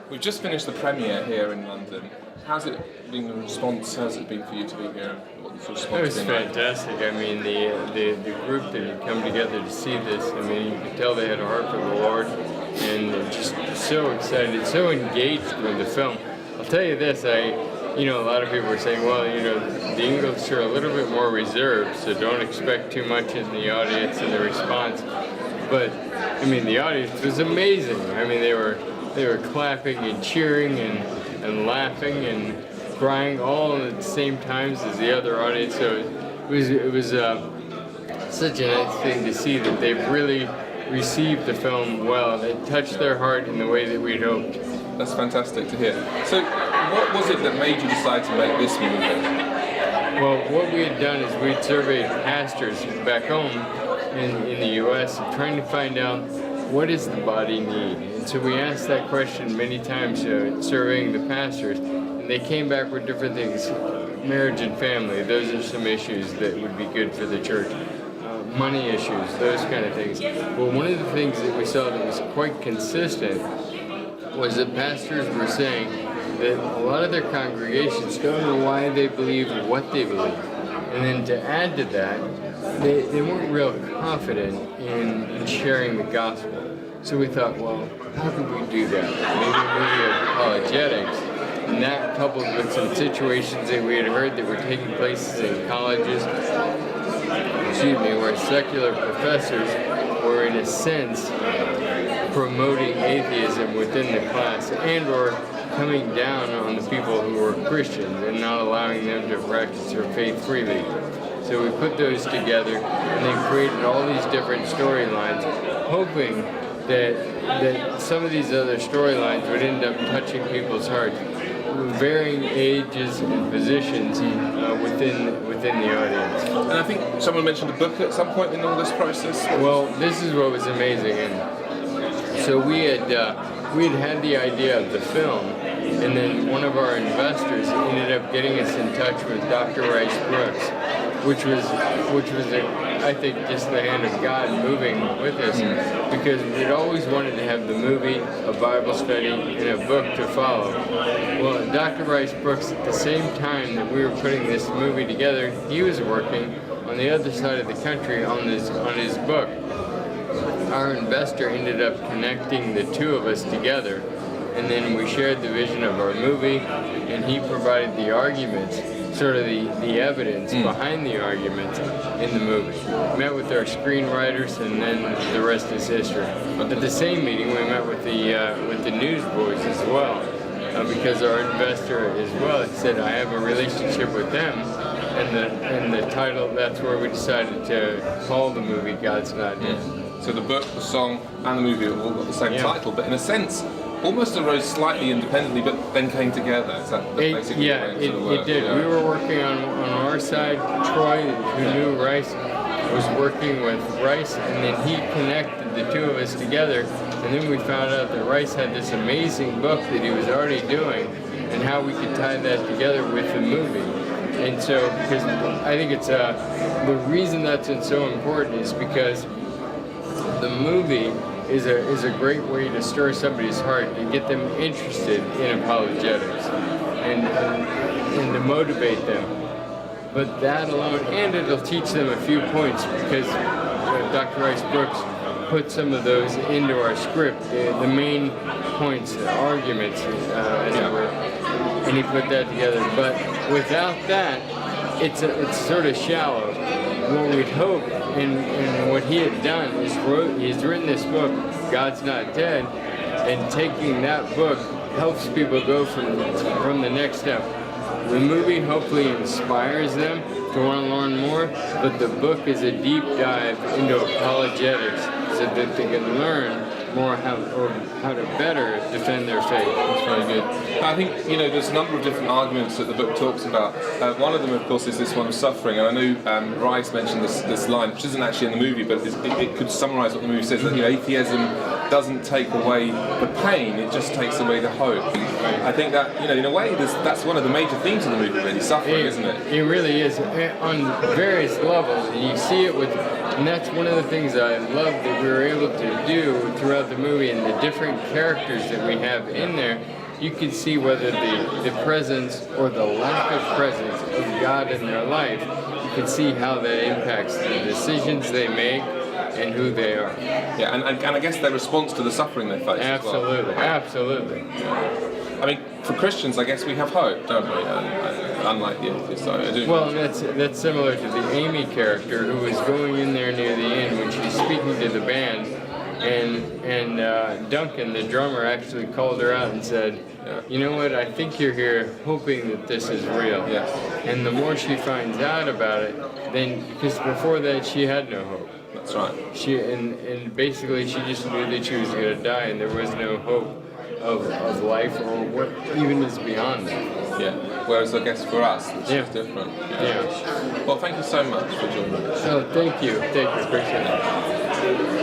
We've just finished the premiere here in London. How's it been the response? How's it been for you to be here? What's the response It was been fantastic. I mean, the group that had come together to see this, I mean, you could tell they had a heart for the Lord, and they're just so excited, so engaged with the film. I'll tell you this, a lot of people were saying, well, the English are a little bit more reserved, so don't expect too much in the audience and the response. But, I mean, the audience was amazing. I mean, they were clapping and cheering and laughing and crying all at the same times as the other audience. So it was such a nice thing to see that they've really received the film well. It touched their heart in the way that we'd hoped. That's fantastic to hear. So what was it that made you decide to make this movie? Well, what we had done is we'd surveyed pastors back home in the U.S. trying to find out what does the body need? And so we asked that question many times, surveying the pastors, and they came back with different things. Marriage and family, those are some issues that would be good for the church. Money issues, those kind of things. Well, one of the things that we saw that was quite consistent was that pastors were saying that a lot of their congregations don't know why they believe what they believe. And then to add to that, they weren't real confident in sharing the gospel. So we thought, well, how could we do that? Maybe apologetics. And that coupled with some situations that we had heard that were taking places in colleges, where secular professors were in a sense promoting atheism within the class and or coming down on the people who were Christians and not allowing them to practice their faith freely. So we put those together and then created all these different storylines, hoping that some of these other storylines would end up touching people's hearts, varying ages and positions within the audience. And I think someone mentioned a book at some point in all this process. Well, this is what was amazing, and so we had the idea of the film, and then one of our investors ended up getting us in touch with Dr. Rice Brooks, which was I think just the hand of God moving with us, because we'd always wanted to have the movie, a Bible study, and a book to follow. Well, Dr. Rice Brooks, at the same time that we were putting this movie together, he was working on the other side of the country on his book. Our investor ended up connecting the two of us together, and then we shared the vision of our movie, and he provided the arguments, sort of the evidence behind the arguments in the movie. Met with our screenwriters, and then the rest is history. At the same meeting, we met with the newsboys as well, because our investor as well said, I have a relationship with them, and the title, that's where we decided to call the movie God's Not Dead. So the book, the song, and the movie all got the same title, but in a sense, almost arose slightly independently, but then came together. Is that basically the way it worked? It did. Yeah. We were working on our side. Troy, who knew Rice, was working with Rice, and then he connected the two of us together. And then we found out that Rice had this amazing book that he was already doing, and how we could tie that together with the movie. And so, because I think it's the reason that's so important is because the movie is a great way to stir somebody's heart and get them interested in apologetics and to motivate them. But that alone, and it'll teach them a few points, because Dr. Rice Brooks put some of those into our script, the main points, the arguments, and he put that together. But without that, it's sort of shallow. What we'd hope, and what he had done is he's written this book, God's Not Dead, and taking that book helps people go from the next step. The movie hopefully inspires them to want to learn more, but the book is a deep dive into apologetics so that they can learn more how to better defend their faith. That's very good. I think, there's a number of different arguments that the book talks about. One of them, of course, is this one of suffering. And I know Rice mentioned this line, which isn't actually in the movie, but it could summarise what the movie says, that atheism doesn't take away the pain, it just takes away the hope. I think that, you know, in a way, that's one of the major themes of the movie, really, suffering, isn't it? It really is, on various levels. And you see it with, and that's one of the things I love that we were able to do throughout the movie, and the different characters that we have in there. You can see whether the presence or the lack of presence of God in their life, you can see how that impacts the decisions they make and who they are. Yeah, and I guess their response to the suffering they face. Absolutely, as well. absolutely. I mean, for Christians, I guess we have hope, don't we? Unlike the atheists, so I do. Well, that's similar to the Amy character who was going in there near the end when she's speaking to the band, and Duncan, the drummer, actually called her out and said, you know what, I think you're here hoping that this is real. Yes. And the more she finds out about it, then, because before that she had no hope. That's right. And basically she just knew that she was going to die, and there was no hope of life or what even is beyond that. Yeah. Whereas I guess for us, it's Yeah. just different. Yeah. Well, thank you so much for joining us. So thank you. Appreciate it.